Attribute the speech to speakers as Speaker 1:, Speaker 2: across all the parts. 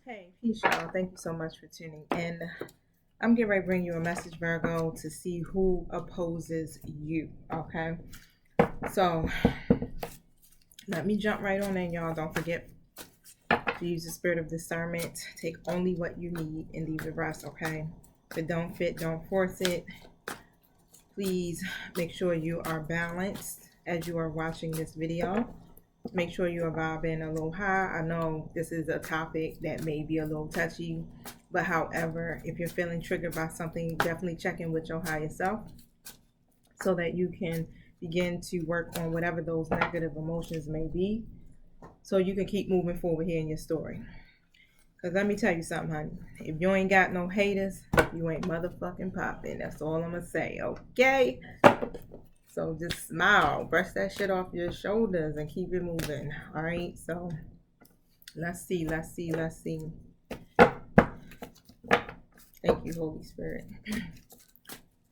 Speaker 1: Hey, peace, y'all. Thank you so much for tuning in. I'm getting ready to bring you a message, Virgo, to see who opposes you. Okay. So let me jump right on in, y'all. Don't forget to use the spirit of discernment. Take only what you need and leave the rest. Okay. If it don't fit, don't force it. Please make sure you are balanced as you are watching this video. Make sure you are vibing a little high. I know this is a topic that may be a little touchy, but however, if you're feeling triggered by something, definitely check in with your higher self so that you can begin to work on whatever those negative emotions may be so you can keep moving forward here in your story. Because let me tell you something, honey. If you ain't got no haters, you ain't motherfucking popping. That's all I'm going to say, okay? So just smile, brush that shit off your shoulders and keep it moving. All right. So let's see. Thank you, Holy Spirit.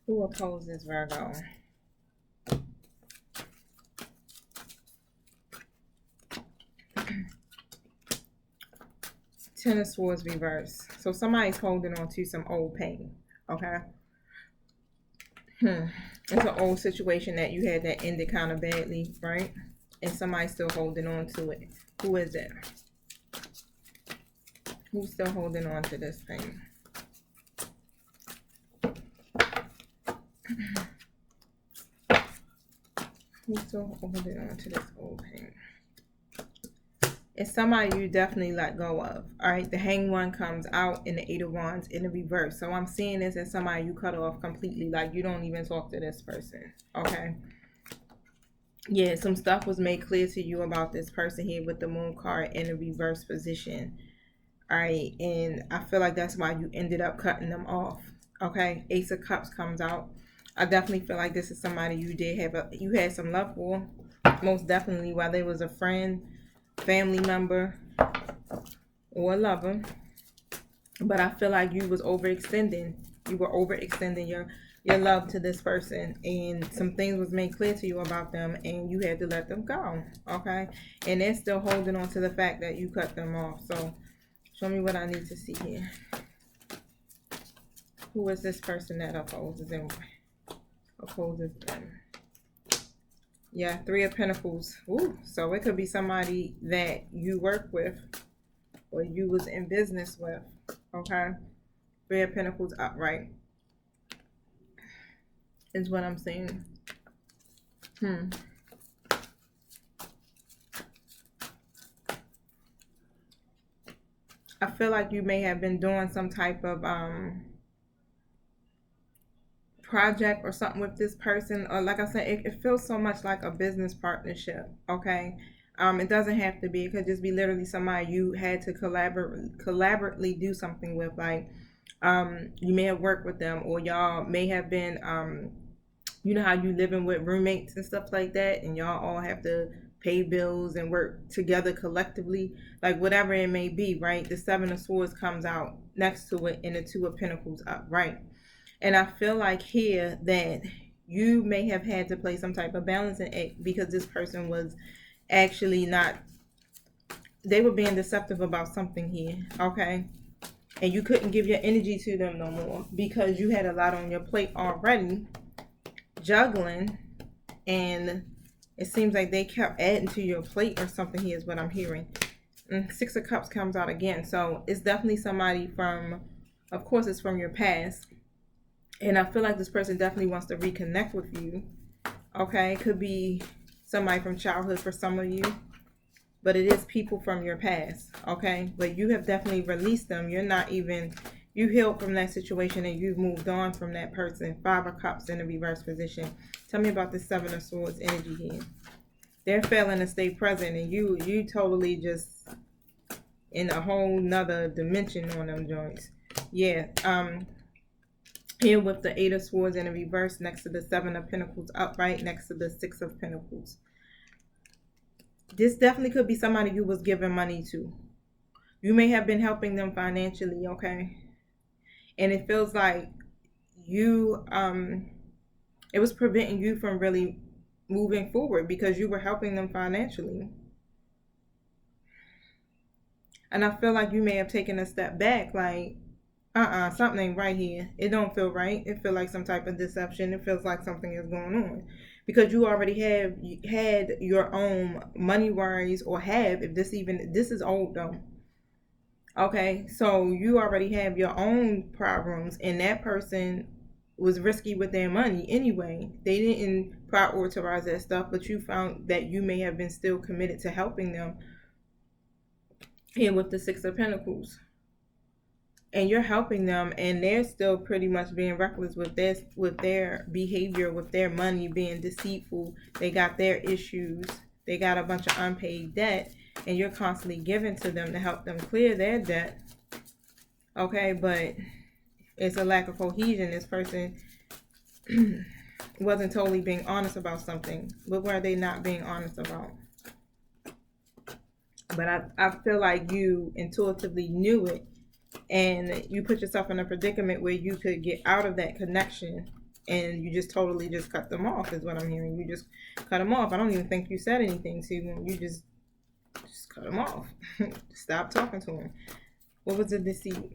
Speaker 1: Who opposes Virgo? Ten of Swords reverse. So somebody's holding on to some old pain. Okay. It's an old situation that you had that ended kind of badly, right? And somebody's still holding on to it. Who is it? Who's still holding on to this pain? Who's still holding on to this old pain? It's somebody you definitely let go of. All right, the Hanged One comes out in the Eight of Wands in the reverse. So I'm seeing this as somebody you cut off completely. Like you don't even talk to this person. Okay. Yeah, some stuff was made clear to you about this person here with the Moon card in the reverse position. All right, and I feel like that's why you ended up cutting them off. Okay, Ace of Cups comes out. I definitely feel like this is somebody you had some love for, most definitely, whether it was a friend, family member, or a lover. But I feel like you was overextending. You were overextending your love to this person, and some things was made clear to you about them, and you had to let them go. Okay, and they're still holding on to the fact that you cut them off. So show me what I need to see here. Who is this person that opposes them? Yeah, Three of Pentacles. Ooh, so it could be somebody that you work with or you was in business with. Okay. Three of Pentacles upright is what I'm saying. I feel like you may have been doing some type of project or something with this person, or like I said, it feels so much like a business partnership. Okay. It doesn't have to be. It could just be literally somebody you had to collaboratively do something with. Like you may have worked with them, or y'all may have been you know how you living with roommates and stuff like that, and y'all all have to pay bills and work together collectively, like whatever it may be, right? The Seven of Swords comes out next to it, and the Two of Pentacles up, right? And I feel like here that you may have had to play some type of balancing act because this person was actually not, they were being deceptive about something here, okay? And you couldn't give your energy to them no more because you had a lot on your plate already, juggling, and it seems like they kept adding to your plate or something here is what I'm hearing. And Six of Cups comes out again. So it's definitely somebody from, of course, it's from your past. And I feel like this person definitely wants to reconnect with you. Okay, it could be somebody from childhood for some of you, but it is people from your past. Okay, but you have definitely released them. You're not even, you healed from that situation and you've moved on from that person. Five of Cups in the reverse position. Tell me about the Seven of Swords energy here. They're failing to stay present, and you totally just in a whole nother dimension on them joints. Yeah. Here with the Eight of Swords in a reverse next to the Seven of Pentacles upright next to the Six of Pentacles. This definitely could be somebody you was giving money to. You may have been helping them financially, okay? And it feels like you, it was preventing you from really moving forward because you were helping them financially. And I feel like you may have taken a step back, like, something ain't right here. It don't feel right. It feels like some type of deception. It feels like something is going on. Because you already have had your own money worries, or have, if this is old though. Okay, so you already have your own problems, and that person was risky with their money anyway. They didn't prioritize that stuff, but you found that you may have been still committed to helping them here with the Six of Pentacles. And you're helping them, and they're still pretty much being reckless with their behavior, with their money, being deceitful. They got their issues. They got a bunch of unpaid debt, and you're constantly giving to them to help them clear their debt. Okay, but it's a lack of cohesion. This person wasn't totally being honest about something. What were they not being honest about? But I feel like you intuitively knew it, and you put yourself in a predicament where you could get out of that connection, and you just totally just cut them off, is what I'm hearing. You just cut them off. I don't even think you said anything to them. You just cut them off. Stop talking to them. What was the deceit?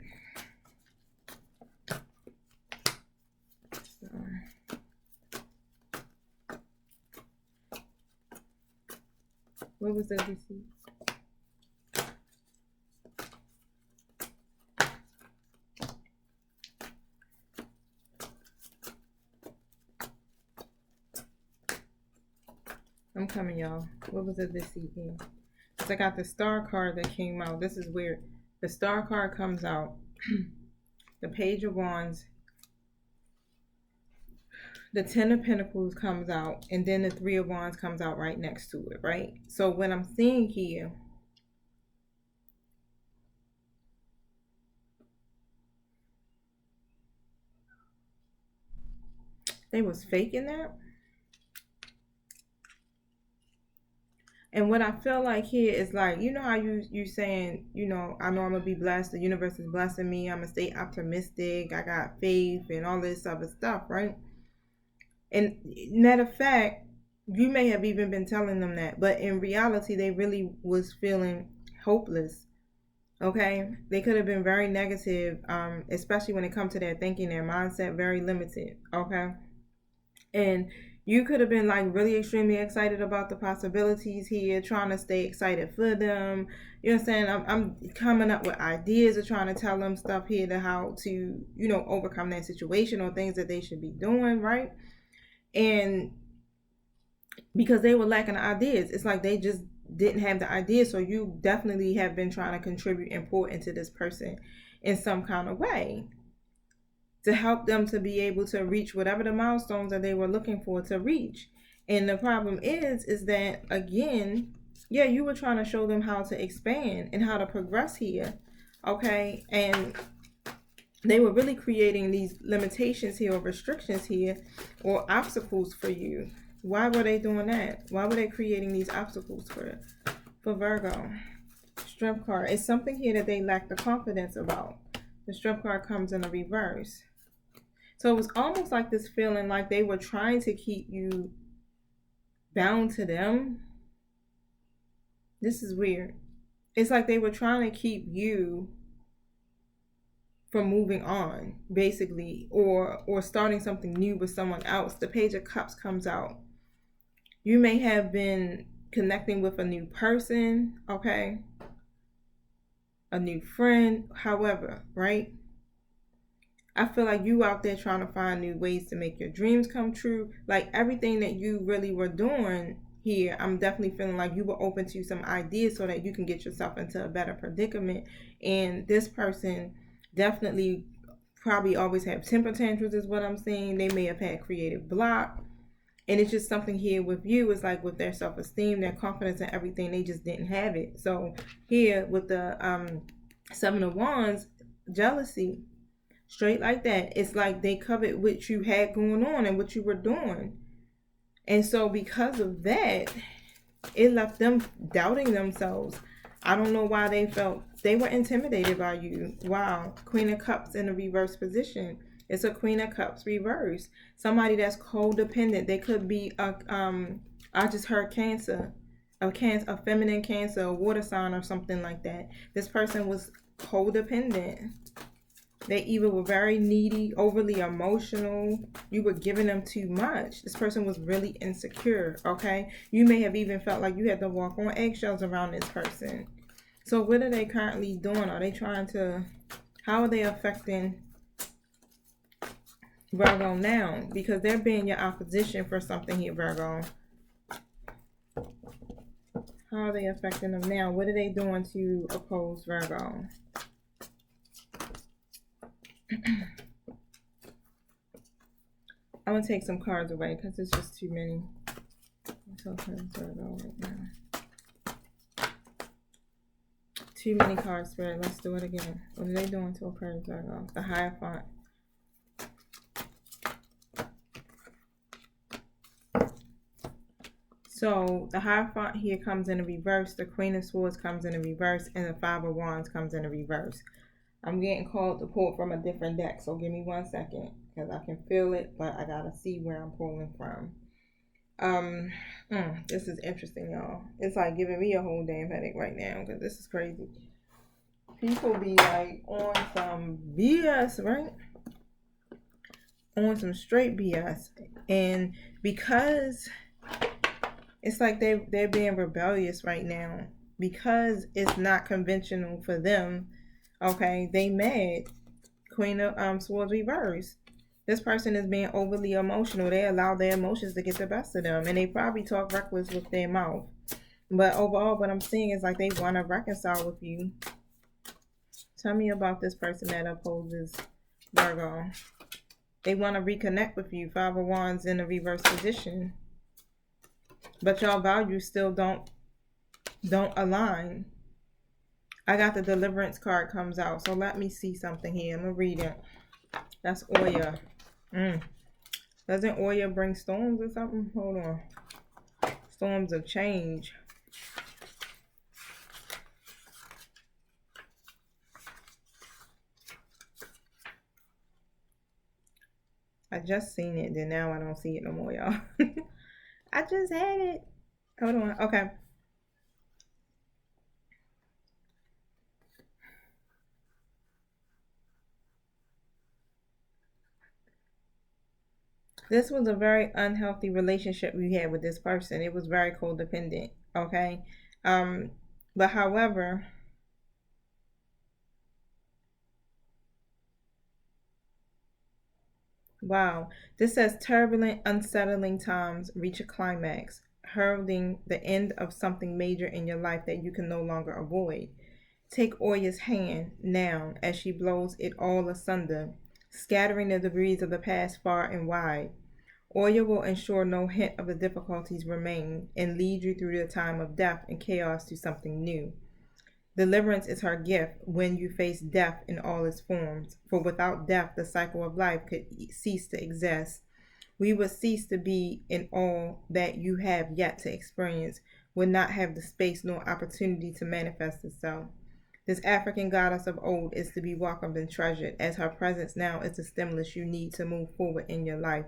Speaker 1: What was the deceit? I'm coming, y'all. What was the deceit here? Because I got the Star card that came out. This is weird. The Star card comes out. The Page of Wands. The Ten of Pentacles comes out. And then the Three of Wands comes out right next to it, right? So what I'm seeing here, they was faking that. And what I feel like here is like, you know how you saying, I know I'm gonna be blessed, the universe is blessing me, I'm gonna stay optimistic, I got faith and all this other stuff, right? And matter of fact, you may have even been telling them that, but in reality they really was feeling hopeless. Okay, they could have been very negative, especially when it comes to their thinking, their mindset, very limited. Okay, and you could have been like really extremely excited about the possibilities here, trying to stay excited for them. You know what I'm saying? I'm coming up with ideas of trying to tell them stuff here to how to, overcome that situation, or things that they should be doing, right? And because they were lacking ideas, it's like they just didn't have the ideas. So you definitely have been trying to contribute and pour into this person in some kind of way, to help them to be able to reach whatever the milestones that they were looking for to reach. And the problem is that, again, yeah, you were trying to show them how to expand and how to progress here. Okay, and they were really creating these limitations here, or restrictions here, or obstacles for you. Why were they doing that? Why were they creating these obstacles for Virgo? Strength card. It's something here that they lack the confidence about. The Strength card comes in a reverse. So it was almost like this feeling like they were trying to keep you bound to them. This is weird. It's like they were trying to keep you from moving on, basically, or starting something new with someone else. The Page of Cups comes out. You may have been connecting with a new person, okay? A new friend, however, right? I feel like you out there trying to find new ways to make your dreams come true. Like everything that you really were doing here, I'm definitely feeling like you were open to some ideas so that you can get yourself into a better predicament. And this person definitely probably always have temper tantrums, is what I'm seeing. They may have had creative block. And it's just something here with you, is like with their self-esteem, their confidence and everything, they just didn't have it. So here with the Seven of Wands, jealousy. Straight like that. It's like they covered what you had going on and what you were doing. And so because of that, it left them doubting themselves. I don't know why they felt they were intimidated by you. Wow. Queen of Cups in a reverse position. It's a Queen of Cups reverse. Somebody that's codependent. They could be I just heard Cancer. a feminine Cancer, a water sign, or something like that. This person was codependent. They either were very needy, overly emotional. You were giving them too much. This person was really insecure, okay? You may have even felt like you had to walk on eggshells around this person. So what are they currently doing? Are they trying to, how are they affecting Virgo now? Because they're being your opposition for something here, Virgo. How are they affecting them now? What are they doing to oppose Virgo? I'm going to take some cards away because it's just too many. Virgo right now. Too many cards, Spirit. Let's do it again. What are they doing to oppose Virgo? The Hierophant. So the Hierophant here comes in a reverse, the Queen of Swords comes in a reverse, and the Five of Wands comes in a reverse. I'm getting called to pull from a different deck, so give me 1 second, because I can feel it, but I gotta see where I'm pulling from. This is interesting, y'all. It's like giving me a whole damn headache right now, because this is crazy. People be like on some BS, right? On some straight BS. And because it's like they're being rebellious right now because it's not conventional for them. Okay, they mad. Queen of Swords reverse. This person is being overly emotional. They allow their emotions to get the best of them, and they probably talk reckless with their mouth. But overall, what I'm seeing is like they want to reconcile with you. Tell me about this person that opposes Virgo. They want to reconnect with you. Five of Wands in a reverse position. But y'all values still don't align. I got the Deliverance card comes out. So let me see something here. I'm going to read it. That's Oya. Doesn't Oya bring storms or something? Hold on. Storms of change. I just seen it. Then now I don't see it no more, y'all. I just had it. Hold on. Okay. This was a very unhealthy relationship we had with this person. It was very codependent. Okay. But however, wow, this says turbulent, unsettling times reach a climax, heralding the end of something major in your life that you can no longer avoid. Take Oya's hand now as she blows it all asunder, scattering the debris of the past far and wide. Oya will ensure no hint of the difficulties remain and lead you through the time of death and chaos to something new. Deliverance is her gift when you face death in all its forms, for without death the cycle of life could cease to exist. We would cease to be in all that you have yet to experience, would not have the space nor opportunity to manifest itself. This African goddess of old is to be welcomed and treasured, as her presence now is the stimulus you need to move forward in your life.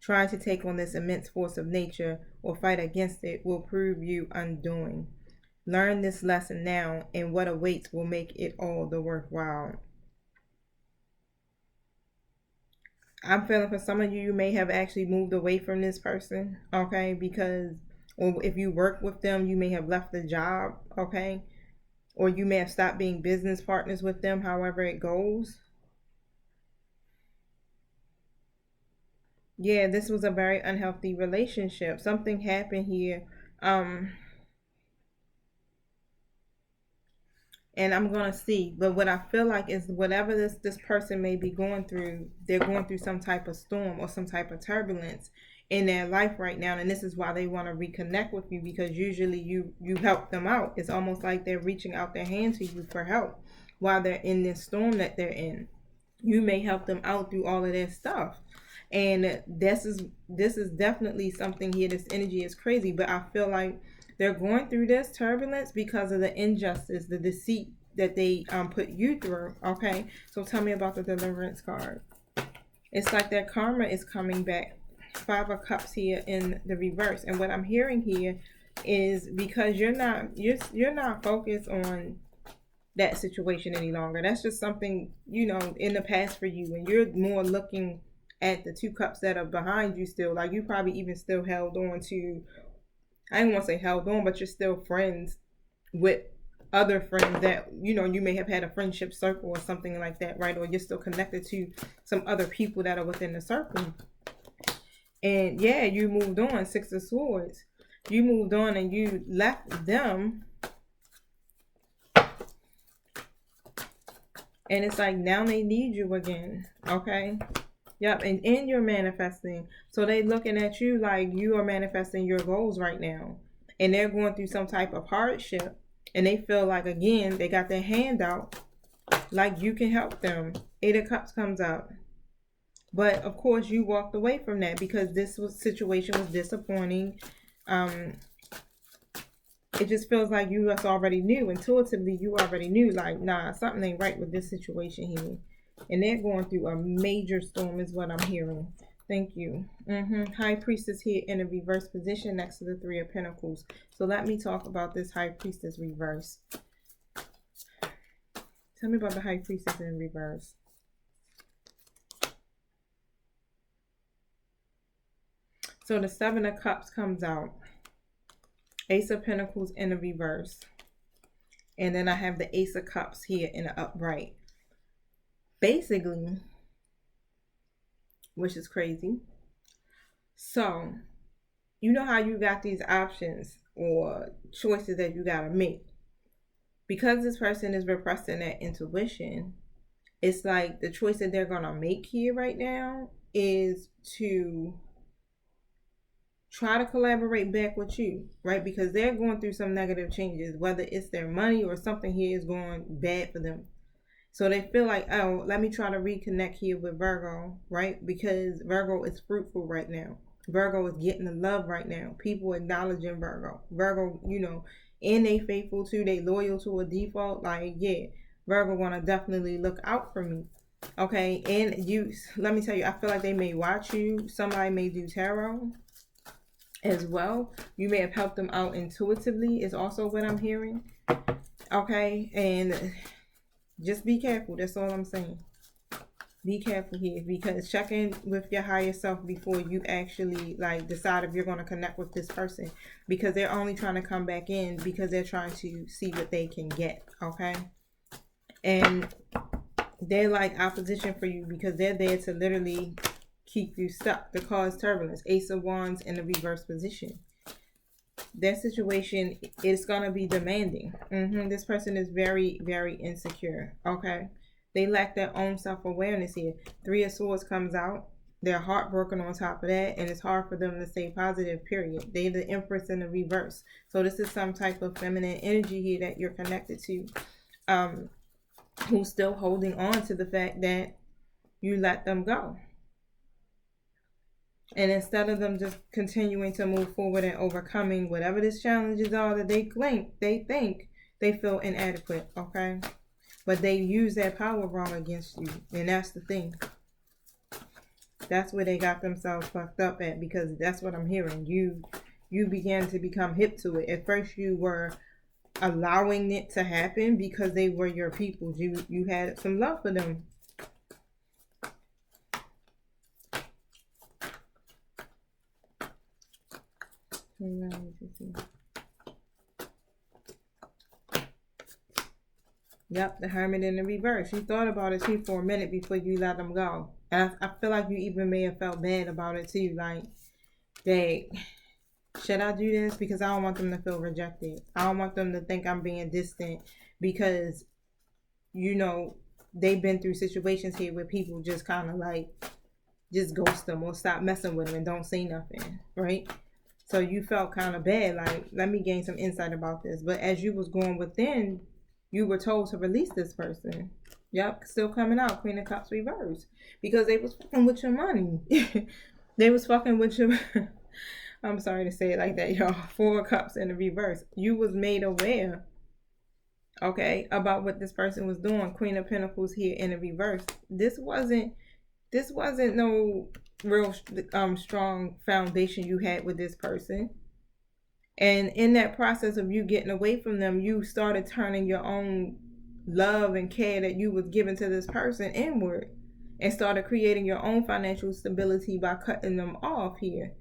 Speaker 1: Trying to take on this immense force of nature or fight against it will prove you undoing. Learn this lesson now, and what awaits will make it all the worthwhile. I'm feeling for some of you, you may have actually moved away from this person, okay? Because, or if you work with them, you may have left the job, okay? Or you may have stopped being business partners with them, however it goes. Yeah, this was a very unhealthy relationship. Something happened here. And I'm gonna see. But what I feel like is whatever this person may be going through, they're going through some type of storm or some type of turbulence in their life right now, and this is why they want to reconnect with you, because usually you help them out. It's almost like they're reaching out their hand to you for help while they're in this storm that they're in. You may help them out through all of their stuff. And this is definitely something here. This energy is crazy, but I feel like they're going through this turbulence because of the injustice, the deceit that they put you through. Okay, so tell me about the Deliverance card. It's like their karma is coming back. Five of Cups here in the reverse, and what I'm hearing here, is because you're not focused on that situation any longer. That's just something, in the past for you, and you're more looking at the two cups that are behind you still. Like, you probably even still held on to, I don't want to say held on, but you're still friends with other friends that, you may have had a friendship circle or something like that, right? Or you're still connected to some other people that are within the circle. And yeah, you moved on, Six of Swords. You moved on and you left them. And it's like now they need you again. Okay. Yep. And you're manifesting. So they looking at you like you are manifesting your goals right now. And they're going through some type of hardship. And they feel like, again, they got their hand out like you can help them. Eight of Cups comes out. But of course you walked away from that because situation was disappointing. It just feels like you just already knew. Intuitively, you already knew, like, nah, something ain't right with this situation here. And they're going through a major storm is what I'm hearing. Thank you. High Priestess here in a reverse position next to the Three of Pentacles. So let me talk about this High Priestess reverse. Tell me about the High Priestess in reverse. So the Seven of Cups comes out. Ace of Pentacles in the reverse. And then I have the Ace of Cups here in the upright. Basically, which is crazy. So, you know how you got these options or choices that you got to make. Because this person is repressing that intuition, it's like the choice that they're going to make here right now is to try to collaborate back with you, right? Because they're going through some negative changes, whether it's their money or something here is going bad for them. So they feel like, oh, let me try to reconnect here with Virgo, right? Because Virgo is fruitful right now. Virgo is getting the love right now. People acknowledging Virgo. Virgo, and they faithful too. They loyal to a default. Like, yeah, Virgo gonna definitely look out for me. Okay, and let me tell you, I feel like they may watch you. Somebody may do tarot as well. You may have helped them out intuitively is also what I'm hearing. Okay, and just be careful. That's all I'm saying. Be careful here, because check in with your higher self before you actually decide if you're going to connect with this person, because they're only trying to come back in because they're trying to see what they can get. Okay, and they're like opposition for you because they're there to literally keep you stuck, to cause turbulence. Ace of Wands in the reverse position. Their situation is going to be demanding. This person is very, very insecure. Okay. They lack their own self-awareness here. Three of Swords comes out. They're heartbroken on top of that. And it's hard for them to stay positive, period. They're the Empress in the reverse. So this is some type of feminine energy here that you're connected to. Who's still holding on to the fact that you let them go. And instead of them just continuing to move forward and overcoming whatever these challenges are that they think they feel inadequate, okay? But they use that power wrong against you. And that's the thing. That's where they got themselves fucked up at, because that's what I'm hearing. You began to become hip to it. At first you were allowing it to happen because they were your people. You had some love for them. Yep, the Hermit in the reverse. You thought about it too for a minute before you let them go. And I feel like you even may have felt bad about it too. Like, dang, should I do this? Because I don't want them to feel rejected. I don't want them to think I'm being distant because, they've been through situations here where people just kind of just ghost them or stop messing with them and don't say nothing, right? So you felt kind of bad, like, let me gain some insight about this. But as you was going within, you were told to release this person. Yep, still coming out, Queen of Cups reverse. Because they was fucking with your money. They was fucking with your... I'm sorry to say it like that, y'all. Four of Cups in the reverse. You was made aware, okay, about what this person was doing. Queen of Pentacles here in the reverse. This wasn't no real strong foundation you had with this person. And in that process of you getting away from them, you started turning your own love and care that you was giving to this person inward, and started creating your own financial stability by cutting them off here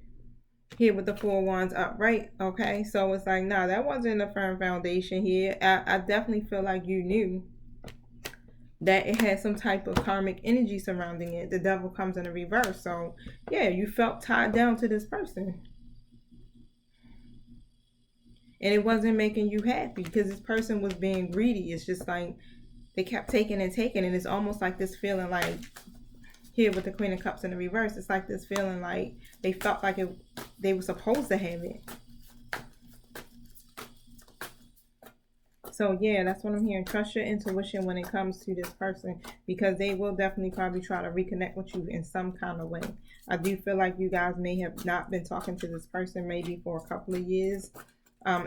Speaker 1: with the 4 wands upright. Okay, so it's like, nah, that wasn't a firm foundation here. I definitely feel like you knew that it had some type of karmic energy surrounding it. The devil comes in a reverse. So yeah, you felt tied down to this person, and it wasn't making you happy because this person was being greedy. It's just like they kept taking and taking, and it's almost like this feeling like, here with the Queen of Cups in the reverse, it's like this feeling like they felt like they were supposed to have it. So yeah, that's what I'm hearing. Trust your intuition when it comes to this person, because they will definitely probably try to reconnect with you in some kind of way. I do feel like you guys may have not been talking to this person maybe for a couple of years.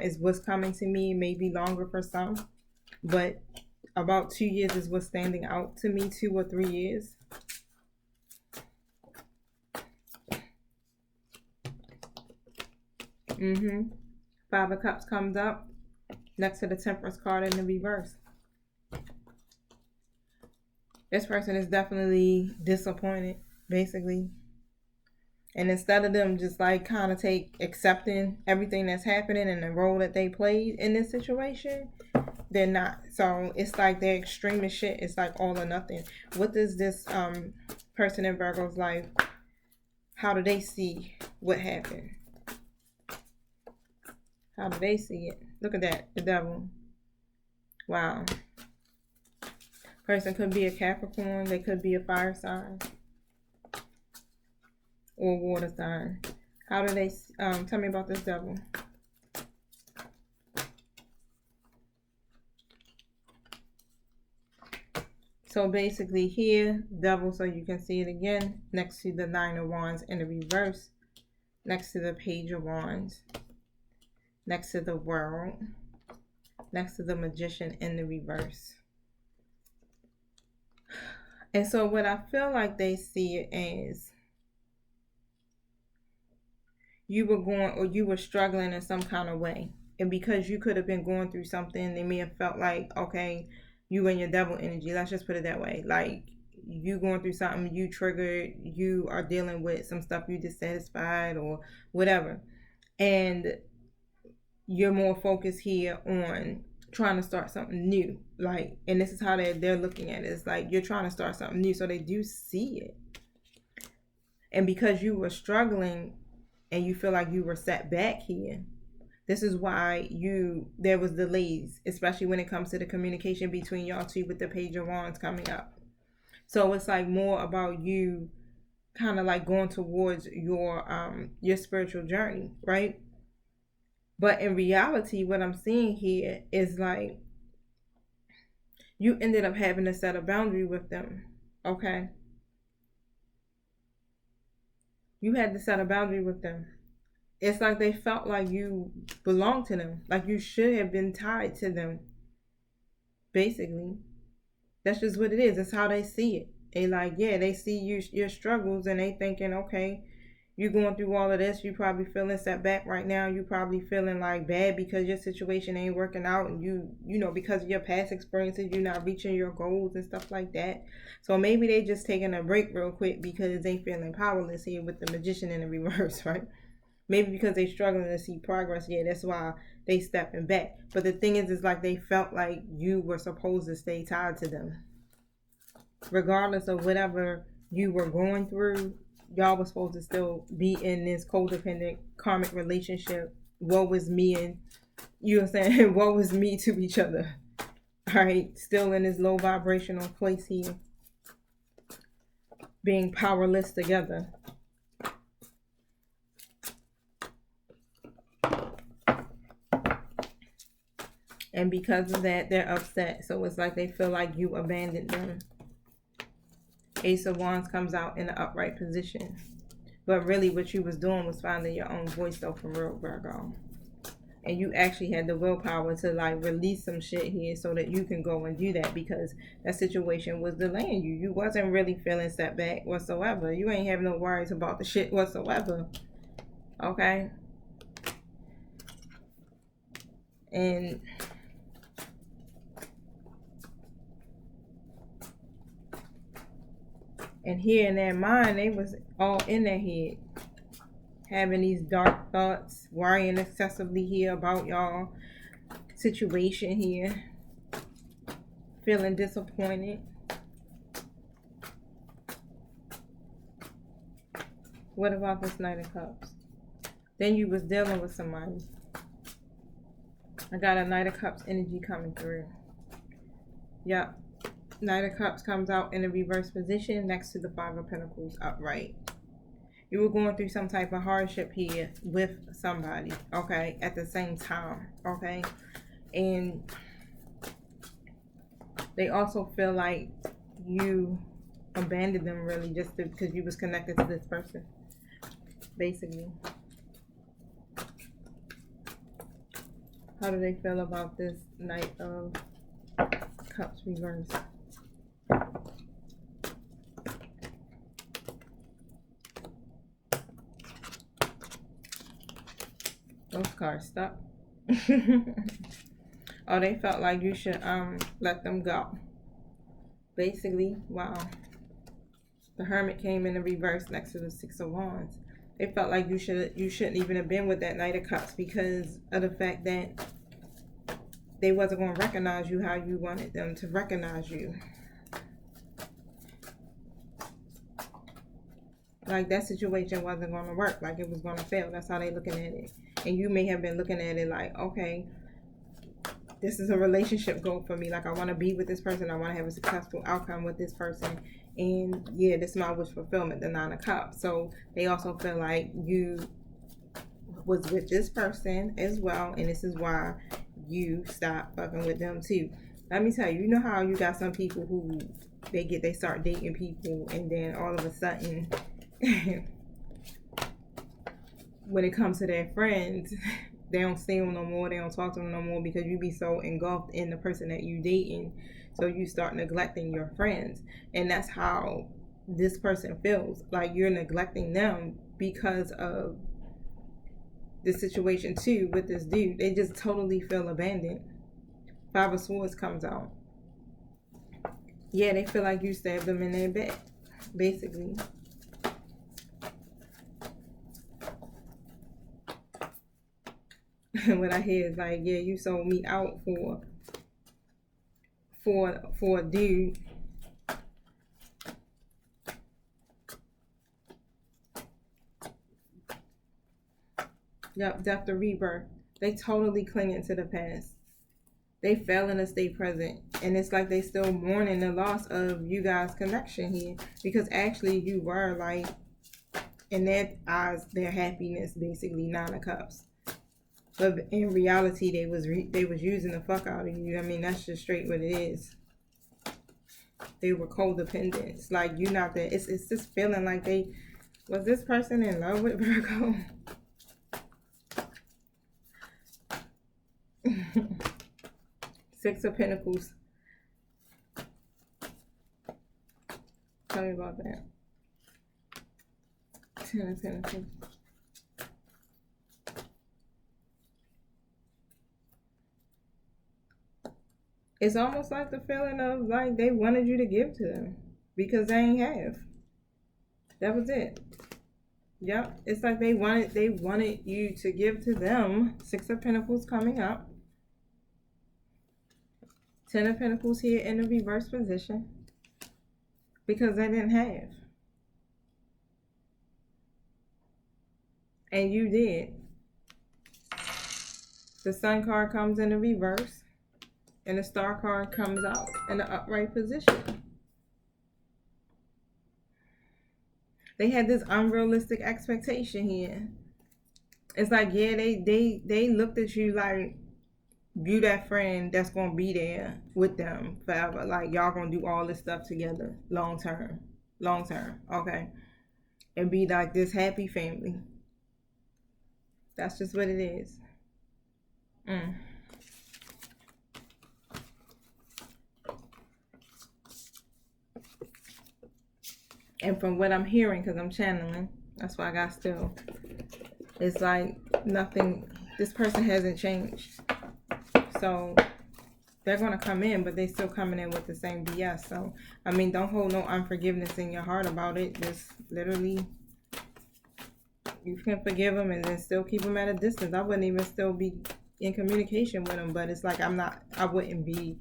Speaker 1: Is what's coming to me, maybe longer for some, but about 2 years is what's standing out to me, 2 or 3 years. Five of Cups comes up next to the Temperance card in the reverse. This person is definitely disappointed, basically. And instead of them just like kind of accepting everything that's happening and the role that they played in this situation, they're not. So it's like they're extreme as shit. It's like all or nothing. What does this person in Virgo's life, how do they see what happened? How do they see it? Look at that, the devil. Wow. Person could be a Capricorn. They could be a fire sign or water sign. How do they tell me about this devil? So basically here, devil, so you can see it again, next to the 9 of Wands in the reverse, next to the Page of Wands, next to the World, next to the Magician in the reverse. And so what I feel like they see it as, you were going, or you were struggling in some kind of way. And because you could have been going through something, they may have felt like, okay, you and your devil energy, let's just put it that way. Like, you going through something, you triggered, you are dealing with some stuff, you dissatisfied or whatever. And you're more focused here on trying to start something new. Like, and this is how they're looking at it. It's like you're trying to start something new. So they do see it. And because you were struggling and you feel like you were set back here, this is why there was delays, especially when it comes to the communication between y'all two with the Page of Wands coming up. So it's like more about you kind of like going towards your spiritual journey, right? But in reality, what I'm seeing here is like you ended up having to set a boundary with them, okay? You had to set a boundary with them. It's like they felt like you belonged to them, like you should have been tied to them, basically. That's just what it is. That's how they see it. They like, yeah, they see your struggles and they thinking, okay, you going through all of this, you probably feeling set back right now, you probably feeling like bad because your situation ain't working out, and you know, because of your past experiences, you're not reaching your goals and stuff like that. So maybe they just taking a break real quick because they feeling powerless here with the Magician in the reverse, right? Maybe because they struggling to see progress. Yeah, that's why they stepping back. But the thing is like they felt like you were supposed to stay tied to them. Regardless of whatever you were going through, y'all were supposed to still be in this codependent karmic relationship. Woe was me, and you know what I'm saying? Woe was me to each other. All right, still in this low vibrational place here. Being powerless together. And because of that, they're upset. So it's like they feel like you abandoned them. Ace of Wands comes out in the upright position. But really what you was doing was finding your own voice, though, for real, Virgo. And you actually had the willpower to like release some shit here so that you can go and do that, because that situation was delaying you. You wasn't really feeling set back whatsoever. You ain't having no worries about the shit whatsoever. Okay? And here in their mind, they was all in their head, having these dark thoughts, worrying excessively here about y'all situation here, feeling disappointed. What about this Knight of Cups? Then you was dealing with somebody. I got a Knight of Cups energy coming through. Yep. Knight of Cups comes out in a reverse position next to the Five of Pentacles upright. You were going through some type of hardship here with somebody, okay, at the same time, okay? And they also feel like you abandoned them really just because you was connected to this person, basically. How do they feel about this Knight of Cups reverse? Those cards stuck. Oh, they felt like you should let them go. Basically, wow. The Hermit came in the reverse next to the Six of Wands. They felt like you shouldn't even have been with that Knight of Cups because of the fact that they wasn't going to recognize you how you wanted them to recognize you. Like that situation wasn't going to work. Like it was going to fail. That's how they looking at it. And you may have been looking at it like, okay, this is a relationship goal for me. Like I want to be with this person. I want to have a successful outcome with this person. And yeah, this is my wish fulfillment, the Nine of Cups. So they also feel like you was with this person as well. And this is why you stop fucking with them too. Let me tell you, you know how you got some people who they start dating people and then all of a sudden when it comes to their friends, they don't see them no more, they don't talk to them no more because you be so engulfed in the person that you dating, so you start neglecting your friends. And that's how this person feels, like you're neglecting them because of the situation too with this dude. They just totally feel abandoned. Five of Swords comes out. Yeah, they feel like you stabbed them in their back, basically. What I hear is like, yeah, you sold me out for a dude. Yep, death to rebirth. They totally clinging to the past. They failing to stay present. And it's like they still mourning the loss of you guys' connection here. Because actually you were like, in their eyes, their happiness, basically Nine of Cups. But in reality, they was using the fuck out of you. I mean, that's just straight what it is. They were codependent. It's like you not that. It's just feeling like was this person in love with Virgo? Six of Pentacles. Tell me about that. Ten of Pentacles. It's almost like the feeling of like they wanted you to give to them because they ain't have. That was it. Yep. It's like they wanted you to give to them. Six of Pentacles coming up. Ten of Pentacles here in the reverse position because they didn't have. And you did. The Sun card comes in the reverse. And the Star card comes out in the upright position. They had this unrealistic expectation here. It's like, yeah, they looked at you like you that friend that's gonna be there with them forever. Like y'all gonna do all this stuff together long term, okay, and be like this happy family. That's just what it is. And from what I'm hearing, because I'm channeling, that's why I got still. It's like nothing, this person hasn't changed. So they're going to come in, but they still coming in with the same BS. So, I mean, don't hold no unforgiveness in your heart about it. Just literally, you can forgive them and then still keep them at a distance. I wouldn't even still be in communication with them, but it's like I wouldn't be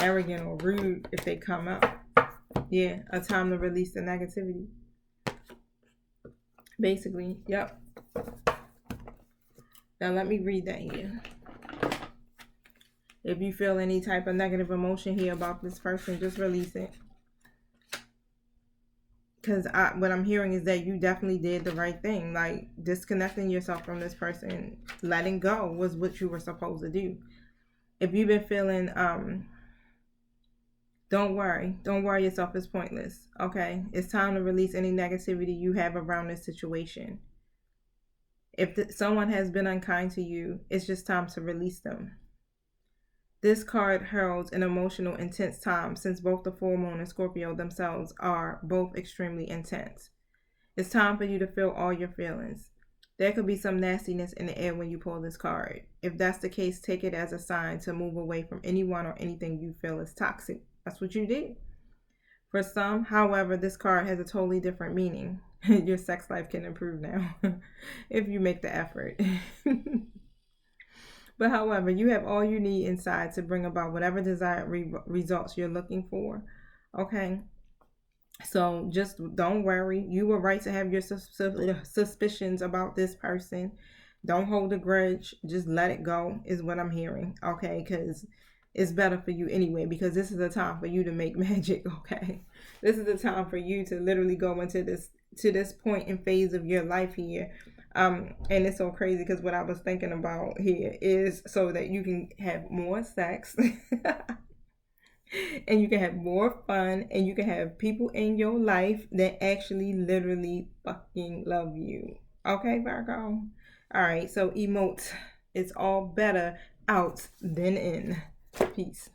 Speaker 1: arrogant or rude if they come up. Yeah, a time to release the negativity. Basically, yep. Now let me read that here. If you feel any type of negative emotion here about this person, just release it. Because what I'm hearing is that you definitely did the right thing. Like, disconnecting yourself from this person, letting go was what you were supposed to do. If you've been feeling, don't worry yourself. It's pointless. Okay, it's time to release any negativity you have around this situation. If someone has been unkind to you, it's just time to release them. This card heralds an emotional, intense time, since both the full moon and Scorpio themselves are both extremely intense. It's time for you to feel all your feelings. There could be some nastiness in the air when you pull this card. If that's the case, take it as a sign to move away from anyone or anything you feel is toxic. That's what you did. For some, however, this card has a totally different meaning. Your sex life can improve now if you make the effort. But however, you have all you need inside to bring about whatever desired results you're looking for. Okay? So just don't worry. You were right to have your suspicions about this person. Don't hold a grudge. Just let it go is what I'm hearing. Okay? Because it's better for you anyway, because this is the time for you to make magic. Okay? This is the time for you to literally go into this point and phase of your life here. And it's so crazy because what I was thinking about here is so that you can have more sex and you can have more fun and you can have people in your life that actually literally fucking love you. Okay, Virgo? All right, so emote. It's all better out than in. Peace.